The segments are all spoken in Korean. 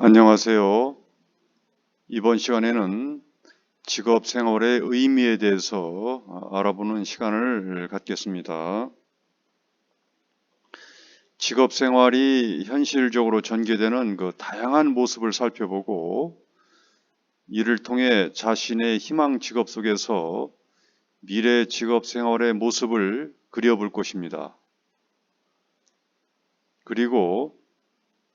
안녕하세요. 이번 시간에는 직업 생활의 의미에 대해서 알아보는 시간을 갖겠습니다. 직업 생활이 현실적으로 전개되는 그 다양한 모습을 살펴보고 이를 통해 자신의 희망 직업 속에서 미래 직업 생활의 모습을 그려볼 것입니다. 그리고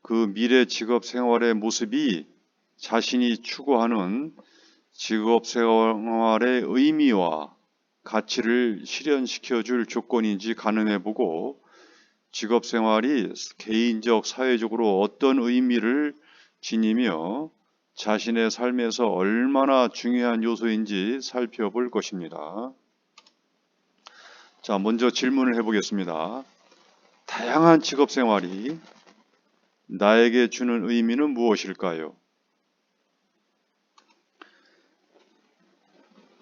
그 미래 직업 생활의 모습이 자신이 추구하는 직업 생활의 의미와 가치를 실현시켜 줄 조건인지 가늠해 보고 직업 생활이 개인적, 사회적으로 어떤 의미를 지니며 자신의 삶에서 얼마나 중요한 요소인지 살펴볼 것입니다. 자, 먼저 질문을 해보겠습니다. 다양한 직업 생활이 나에게 주는 의미는 무엇일까요?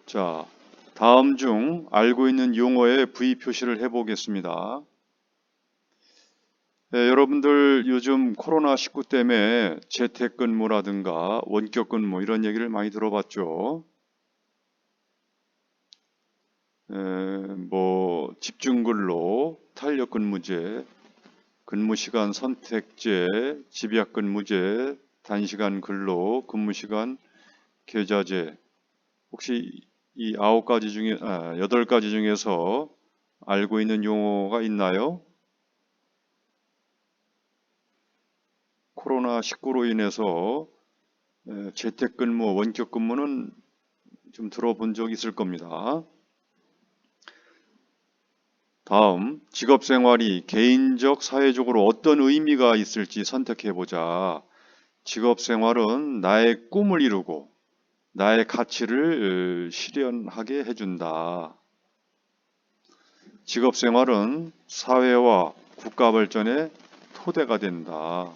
자, 다음 중 알고 있는 용어에 V 표시를 해보겠습니다. 네, 여러분들 요즘 코로나19 때문에 재택근무라든가 원격근무 이런 얘기를 많이 들어봤죠. 집중근로, 탄력근무제, 근무시간 선택제, 집약근무제, 단시간 근로, 근무시간 계좌제. 혹시 이 8가지 중에서 알고 있는 용어가 있나요? 코로나19로 인해서 재택근무, 원격근무는 좀 들어본 적 있을 겁니다. 다음, 직업생활이 개인적, 사회적으로 어떤 의미가 있을지 선택해보자. 직업생활은 나의 꿈을 이루고 나의 가치를 실현하게 해준다. 직업생활은 사회와 국가 발전의 토대가 된다.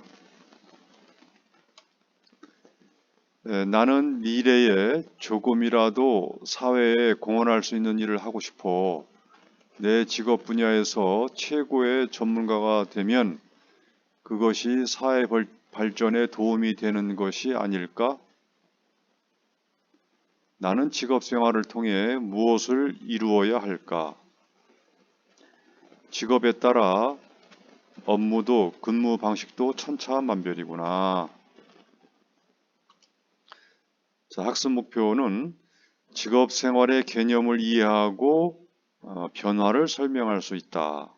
나는 미래에 조금이라도 사회에 공헌할 수 있는 일을 하고 싶어. 내 직업 분야에서 최고의 전문가가 되면 그것이 사회 발전에 도움이 되는 것이 아닐까? 나는 직업 생활을 통해 무엇을 이루어야 할까? 직업에 따라 업무도 근무 방식도 천차만별이구나. 자, 학습 목표는 직업 생활의 개념을 이해하고 변화를 설명할 수 있다.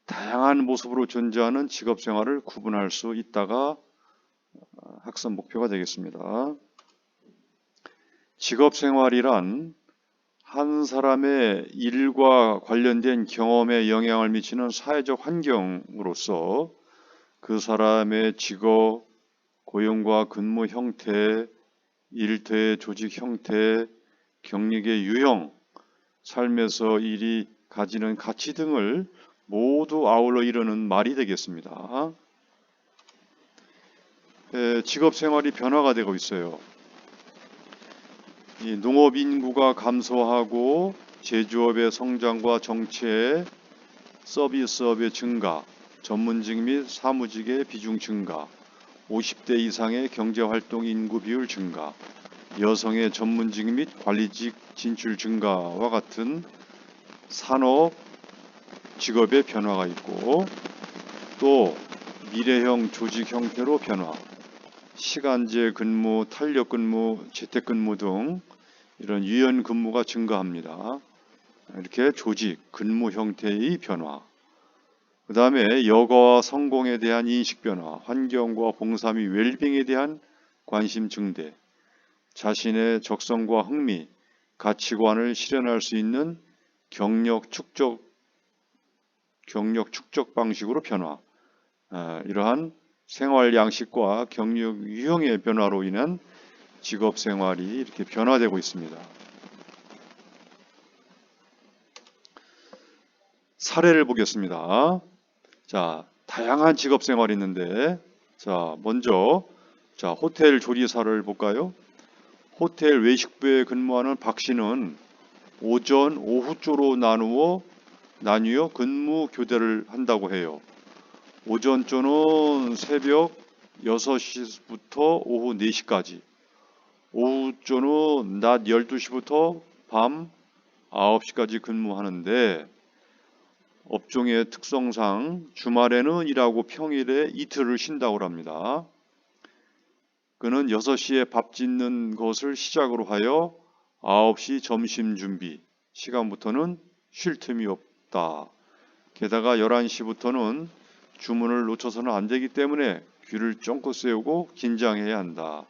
다양한 모습으로 존재하는 직업 생활을 구분할 수 있다가 학습 목표가 되겠습니다. 직업 생활이란 한 사람의 일과 관련된 경험에 영향을 미치는 사회적 환경으로서 그 사람의 직업, 고용과 근무 형태, 일터의 조직 형태, 경력의 유형, 삶에서 일이 가지는 가치 등을 모두 아울러 이루는 말이 되겠습니다. 직업 생활이 변화가 되고 있어요. 이 농업 인구가 감소하고 제조업의 성장과 정체, 서비스업의 증가, 전문직 및 사무직의 비중 증가, 50대 이상의 경제활동 인구 비율 증가, 여성의 전문직 및 관리직 진출 증가와 같은 산업 직업의 변화가 있고 또 미래형 조직 형태로 변화, 시간제 근무, 탄력 근무, 재택 근무 등 이런 유연 근무가 증가합니다. 이렇게 조직, 근무 형태의 변화. 그 다음에 여가와 성공에 대한 인식 변화, 환경과 봉사 및 웰빙에 대한 관심 증대, 자신의 적성과 흥미, 가치관을 실현할 수 있는 경력 축적 방식으로 변화. 이러한 생활 양식과 경력 유형의 변화로 인한 직업 생활이 이렇게 변화되고 있습니다. 사례를 보겠습니다. 자, 다양한 직업 생활이 있는데, 자, 먼저, 자, 호텔 조리사를 볼까요? 호텔 외식부에 근무하는 박 씨는 오전, 오후조로 나뉘어 근무 교대를 한다고 해요. 오전조는 새벽 6시부터 오후 4시까지, 오후조는 낮 12시부터 밤 9시까지 근무하는데, 업종의 특성상 주말에는 일하고 평일에 이틀을 쉰다고 합니다. 그는 6시에 밥 짓는 것을 시작으로 하여 9시 점심 준비 시간부터는 쉴 틈이 없다. 게다가 11시부터는 주문을 놓쳐서는 안 되기 때문에 귀를 쫑긋 세우고 긴장해야 한다.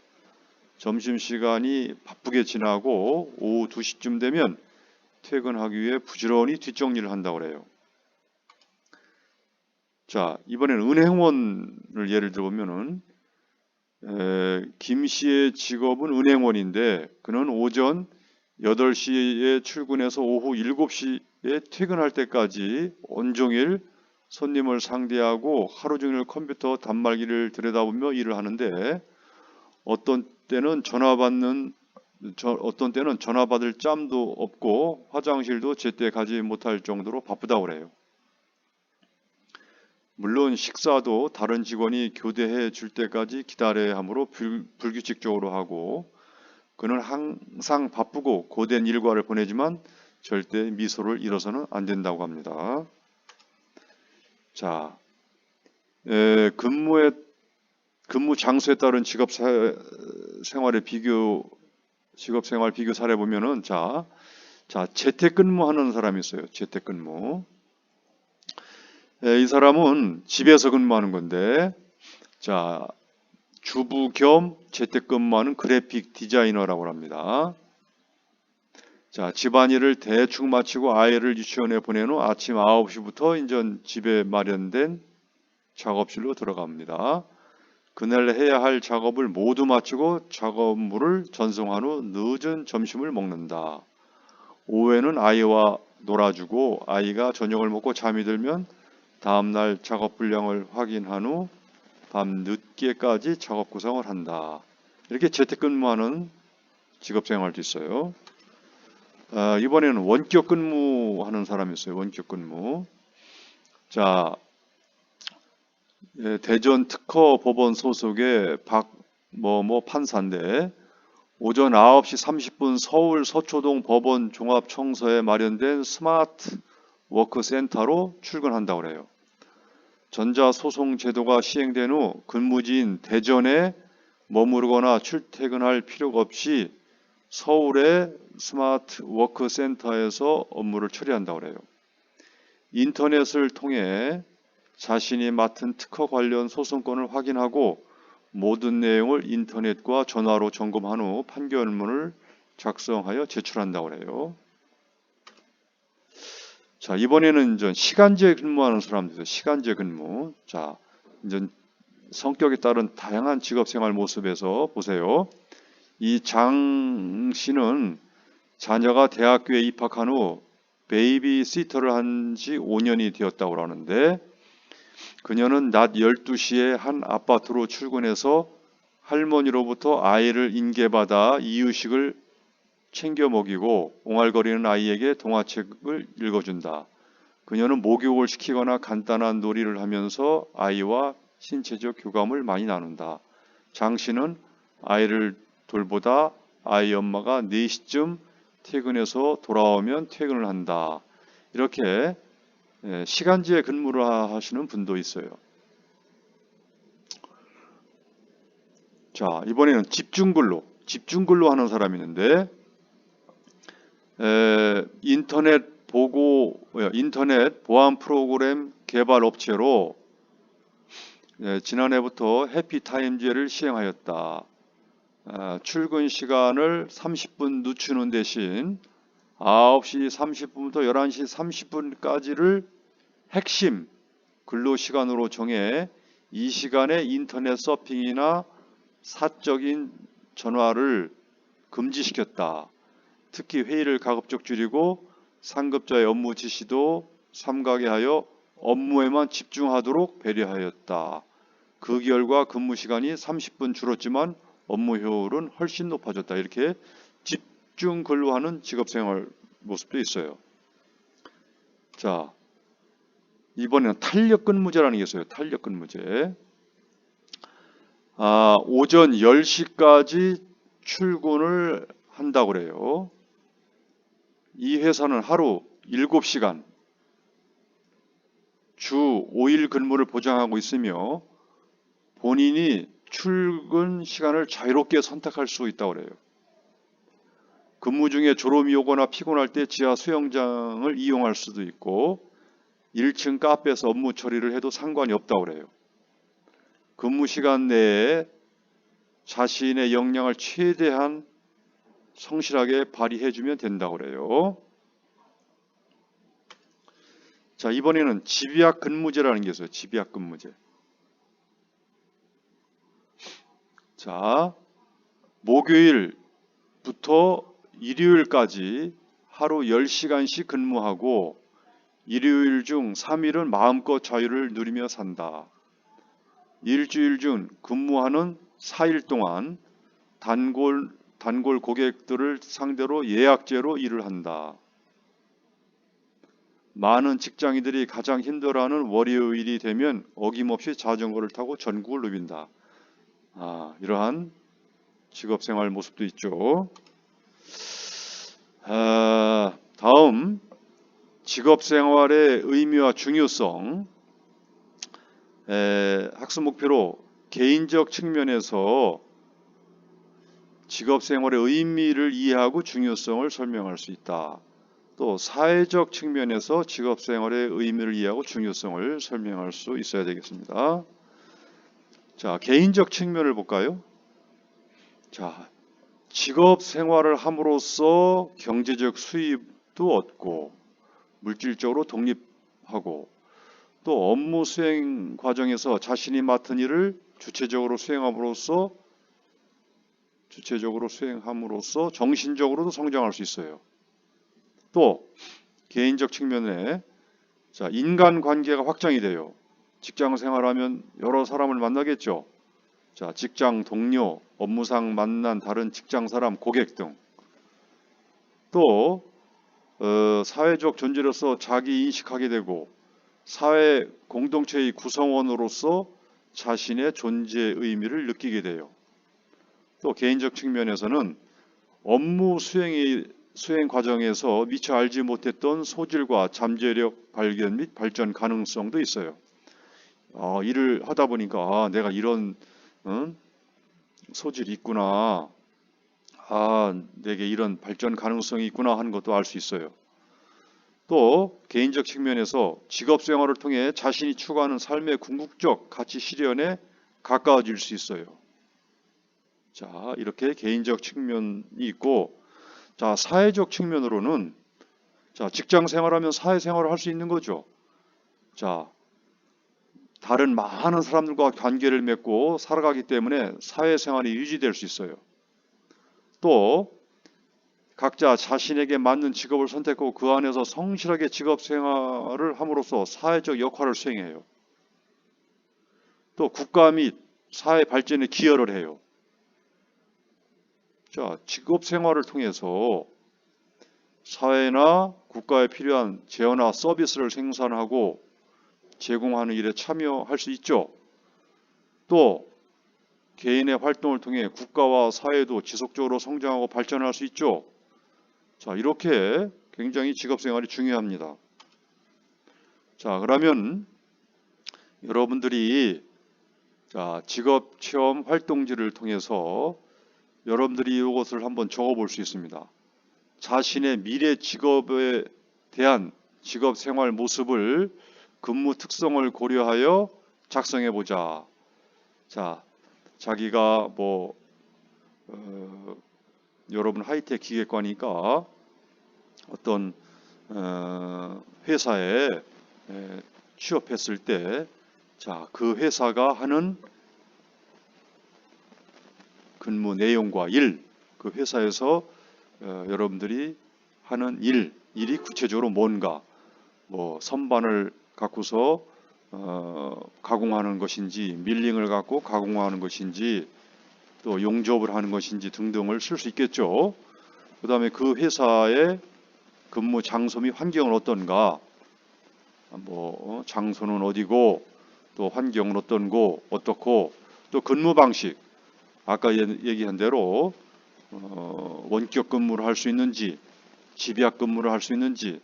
점심시간이 바쁘게 지나고 오후 2시쯤 되면 퇴근하기 위해 부지런히 뒷정리를 한다고 그래요. 자, 이번에는 은행원을 예를 들어보면은 김 씨의 직업은 은행원인데 그는 오전 8시에 출근해서 오후 7시에 퇴근할 때까지 온종일 손님을 상대하고 하루 종일 컴퓨터 단말기를 들여다보며 일을 하는데 어떤 때는 전화 받을 짬도 없고 화장실도 제때 가지 못할 정도로 바쁘다고 그래요. 물론 식사도 다른 직원이 교대해 줄 때까지 기다려야 하므로 불규칙적으로 하고 그는 항상 바쁘고 고된 일과를 보내지만 절대 미소를 잃어서는 안 된다고 합니다. 자, 근무 장소에 따른 직업 생활 비교 사례 보면은 자 재택근무하는 사람이 있어요. 재택근무. 이 사람은 집에서 근무하는 건데, 자, 주부 겸 재택근무하는 그래픽 디자이너라고 합니다. 자, 집안일을 대충 마치고 아이를 유치원에 보낸 후 아침 9시부터 인전 집에 마련된 작업실로 들어갑니다. 그날 해야 할 작업을 모두 마치고 작업물을 전송한 후 늦은 점심을 먹는다. 오후에는 아이와 놀아주고 아이가 저녁을 먹고 잠이 들면 다음날 작업 분량을 확인한 후 밤 늦게까지 작업 구성을 한다. 이렇게 재택근무하는 직업생활도 있어요. 이번에는 원격 근무하는 사람이 있어요. 원격 근무. 자, 대전 특허 법원 소속의 박뭐뭐 판사인데 오전 9시 30분 서울 서초동 법원 종합청서에 마련된 스마트 워크 센터로 출근한다고 그래요. 전자소송 제도가 시행된 후 근무지인 대전에 머무르거나 출퇴근할 필요가 없이 서울의 스마트 워크 센터에서 업무를 처리한다고 그래요. 인터넷을 통해 자신이 맡은 특허 관련 소송권을 확인하고 모든 내용을 인터넷과 전화로 점검한 후 판결문을 작성하여 제출한다고 그래요. 자, 이번에는 이제 시간제 근무하는 사람들, 시간제 근무. 자, 이제 성격에 따른 다양한 직업생활 모습에서 보세요. 이 장 씨는 자녀가 대학교에 입학한 후 베이비시터를 한 지 5년이 되었다고 하는데 그녀는 낮 12시에 한 아파트로 출근해서 할머니로부터 아이를 인계받아 이유식을 챙겨 먹이고 옹알거리는 아이에게 동화책을 읽어준다. 그녀는 목욕을 시키거나 간단한 놀이를 하면서 아이와 신체적 교감을 많이 나눈다. 장 씨는 아이를 돌보다 아이 엄마가 4시쯤 퇴근해서 돌아오면 퇴근을 한다. 이렇게 시간제 근무를 하시는 분도 있어요. 자, 이번에는 집중근로 하는 사람이 있는데 인터넷 보안 프로그램 개발 업체로 지난해부터 해피타임제를 시행하였다. 출근 시간을 30분 늦추는 대신 9시 30분부터 11시 30분까지를 핵심 근로시간으로 정해 이 시간에 인터넷 서핑이나 사적인 전화를 금지시켰다. 특히 회의를 가급적 줄이고 상급자의 업무 지시도 삼가게 하여 업무에만 집중하도록 배려하였다. 그 결과 근무 시간이 30분 줄었지만 업무 효율은 훨씬 높아졌다. 이렇게 집중 근로하는 직업생활 모습도 있어요. 자, 이번에는 탄력근무제라는 게 있어요. 탄력근무제. 오전 10시까지 출근을 한다고 그래요. 이 회사는 하루 7시간, 주 5일 근무를 보장하고 있으며 본인이 출근 시간을 자유롭게 선택할 수 있다고 그래요. 근무 중에 졸음이 오거나 피곤할 때 지하 수영장을 이용할 수도 있고 1층 카페에서 업무 처리를 해도 상관이 없다고 그래요. 근무 시간 내에 자신의 역량을 최대한 성실하게 발휘해주면 된다고 그래요. 자, 이번에는 집약 근무제라는 게 있어요. 집약 근무제. 자, 목요일부터 일요일까지 하루 10시간씩 근무하고 일요일 중 3일은 마음껏 자유를 누리며 산다. 일주일 중 근무하는 4일 동안 단골 고객들을 상대로 예약제로 일을 한다. 많은 직장인들이 가장 힘들어하는 월요일이 되면 어김없이 자전거를 타고 전국을 누빈다. 이러한 직업생활 모습도 있죠. 다음 직업생활의 의미와 중요성. 학습 목표로 개인적 측면에서 직업생활의 의미를 이해하고 중요성을 설명할 수 있다. 또 사회적 측면에서 직업생활의 의미를 이해하고 중요성을 설명할 수 있어야 되겠습니다. 자, 개인적 측면을 볼까요? 자, 직업생활을 함으로써 경제적 수입도 얻고 물질적으로 독립하고 또 업무 수행 과정에서 자신이 맡은 일을 주체적으로 수행함으로써 정신적으로도 성장할 수 있어요. 또 개인적 측면에 인간관계가 확장이 돼요. 직장 생활하면 여러 사람을 만나겠죠. 자, 직장 동료, 업무상 만난 다른 직장 사람, 고객 등. 또 사회적 존재로서 자기 인식하게 되고 사회 공동체의 구성원으로서 자신의 존재의 의미를 느끼게 돼요. 또 개인적 측면에서는 업무 수행 과정에서 미처 알지 못했던 소질과 잠재력 발견 및 발전 가능성도 있어요. 일을 하다 보니까 내가 이런 소질이 있구나. 내게 이런 발전 가능성이 있구나 하는 것도 알 수 있어요. 또 개인적 측면에서 직업생활을 통해 자신이 추구하는 삶의 궁극적 가치 실현에 가까워질 수 있어요. 자, 이렇게 개인적 측면이 있고, 자, 사회적 측면으로는 직장 생활하면 사회생활을 할 수 있는 거죠. 자, 다른 많은 사람들과 관계를 맺고 살아가기 때문에 사회생활이 유지될 수 있어요. 또 각자 자신에게 맞는 직업을 선택하고 그 안에서 성실하게 직업생활을 함으로써 사회적 역할을 수행해요. 또 국가 및 사회 발전에 기여를 해요. 자, 직업생활을 통해서 사회나 국가에 필요한 제어나 서비스를 생산하고 제공하는 일에 참여할 수 있죠. 또 개인의 활동을 통해 국가와 사회도 지속적으로 성장하고 발전할 수 있죠. 자, 이렇게 굉장히 직업생활이 중요합니다. 자, 그러면 여러분들이 직업체험 활동지를 통해서 여러분들이 이것을 한번 적어볼 수 있습니다. 자신의 미래 직업에 대한 직업생활 모습을 근무 특성을 고려하여 작성해보자. 자, 자기가 여러분 하이텍 기계과니까 어떤 회사에 취업했을 때, 그 회사가 하는 근무 내용과 일, 그 회사에서 여러분들이 하는 일이 구체적으로 뭔가, 선반을 갖고서 가공하는 것인지, 밀링을 갖고 가공하는 것인지, 또 용접을 하는 것인지 등등을 쓸 수 있겠죠. 그 다음에 그 회사의 근무 장소 및 환경은 어떤가, 장소는 어디고 또 환경은 어떻고 또 근무 방식, 아까 얘기한 대로 원격 근무를 할 수 있는지, 집약 근무를 할 수 있는지,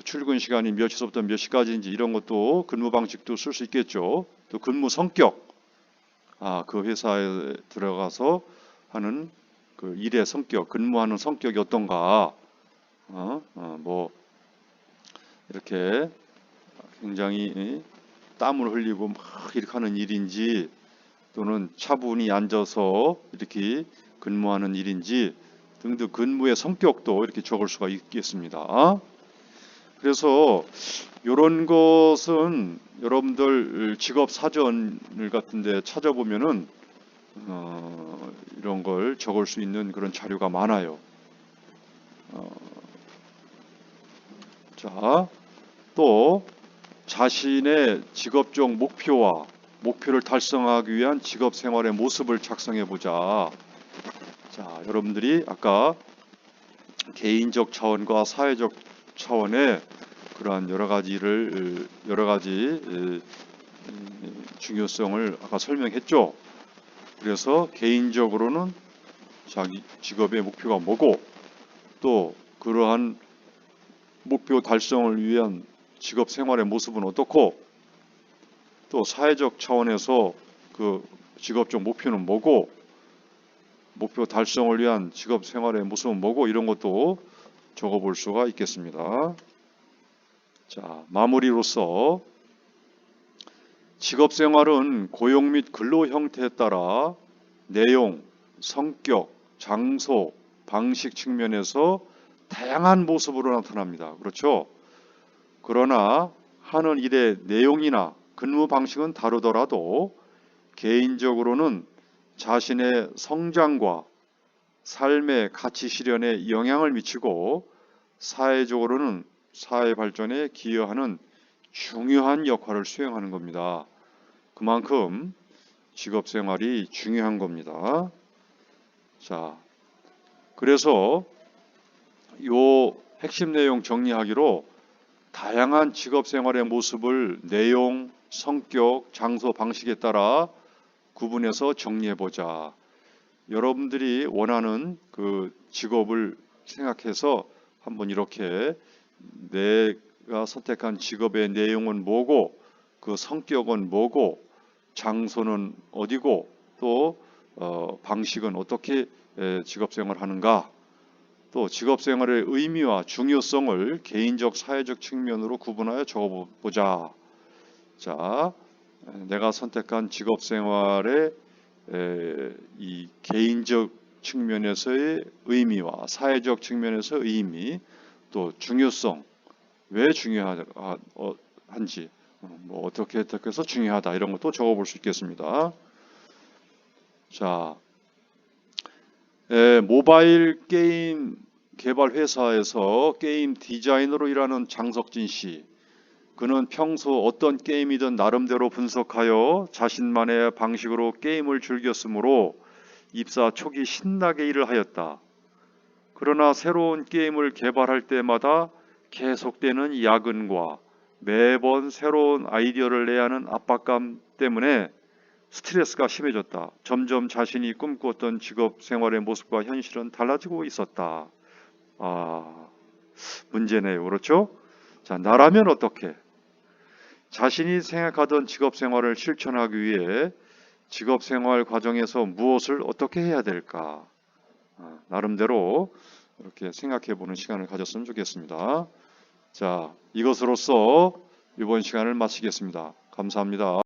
출근 시간이 몇 시부터 몇 시까지인지 이런 것도 근무 방식도 쓸 수 있겠죠. 또 근무 성격, 그 회사에 들어가서 하는 그 일의 성격, 근무하는 성격이 어떤가, 뭐 이렇게 굉장히 땀을 흘리고 막 이렇게 하는 일인지, 또는 차분히 앉아서 이렇게 근무하는 일인지 등등 근무의 성격도 이렇게 적을 수가 있겠습니다. 그래서 이런 것은 여러분들 직업 사전을 같은데 찾아보면은 이런 걸 적을 수 있는 그런 자료가 많아요. 자, 또 자신의 직업적 목표를 달성하기 위한 직업 생활의 모습을 작성해 보자. 자, 여러분들이 아까 개인적 차원과 사회적 차원의 그러한 여러 가지 중요성을 아까 설명했죠. 그래서 개인적으로는 자기 직업의 목표가 뭐고, 또 그러한 목표 달성을 위한 직업 생활의 모습은 어떻고, 또 사회적 차원에서 그 직업적 목표는 뭐고, 목표 달성을 위한 직업 생활의 모습은 뭐고, 이런 것도 적어볼 수가 있겠습니다. 자, 마무리로서 직업 생활은 고용 및 근로 형태에 따라 내용, 성격, 장소, 방식 측면에서 다양한 모습으로 나타납니다. 그렇죠? 그러나 하는 일의 내용이나 근무 방식은 다르더라도 개인적으로는 자신의 성장과 삶의 가치 실현에 영향을 미치고 사회적으로는 사회 발전에 기여하는 중요한 역할을 수행하는 겁니다. 그만큼 직업 생활이 중요한 겁니다. 자, 그래서 요 핵심 내용 정리하기로 다양한 직업 생활의 모습을 내용, 성격, 장소, 방식에 따라 구분해서 정리해 보자. 여러분들이 원하는 그 직업을 생각해서 한번 이렇게 내가 선택한 직업의 내용은 뭐고, 그 성격은 뭐고, 장소는 어디고, 또 방식은 어떻게 직업생활을 하는가, 또 직업생활의 의미와 중요성을 개인적, 사회적 측면으로 구분하여 적어보자. 자, 내가 선택한 직업생활의 이 개인적 측면에서의 의미와 사회적 측면에서의 의미, 또 중요성, 왜 중요한지, 뭐 어떻게 해서 중요하다, 이런 것도 적어볼 수 있겠습니다. 자, 모바일 게임 개발 회사에서 게임 디자이너로 일하는 장석진 씨, 그는 평소 어떤 게임이든 나름대로 분석하여 자신만의 방식으로 게임을 즐겼으므로 입사 초기 신나게 일을 하였다. 그러나 새로운 게임을 개발할 때마다 계속되는 야근과 매번 새로운 아이디어를 내야 하는 압박감 때문에 스트레스가 심해졌다. 점점 자신이 꿈꾸었던 직업 생활의 모습과 현실은 달라지고 있었다. 문제네요. 그렇죠? 자, 나라면 어떻게? 자신이 생각하던 직업 생활을 실천하기 위해 직업 생활 과정에서 무엇을 어떻게 해야 될까? 나름대로 이렇게 생각해 보는 시간을 가졌으면 좋겠습니다. 자, 이것으로써 이번 시간을 마치겠습니다. 감사합니다.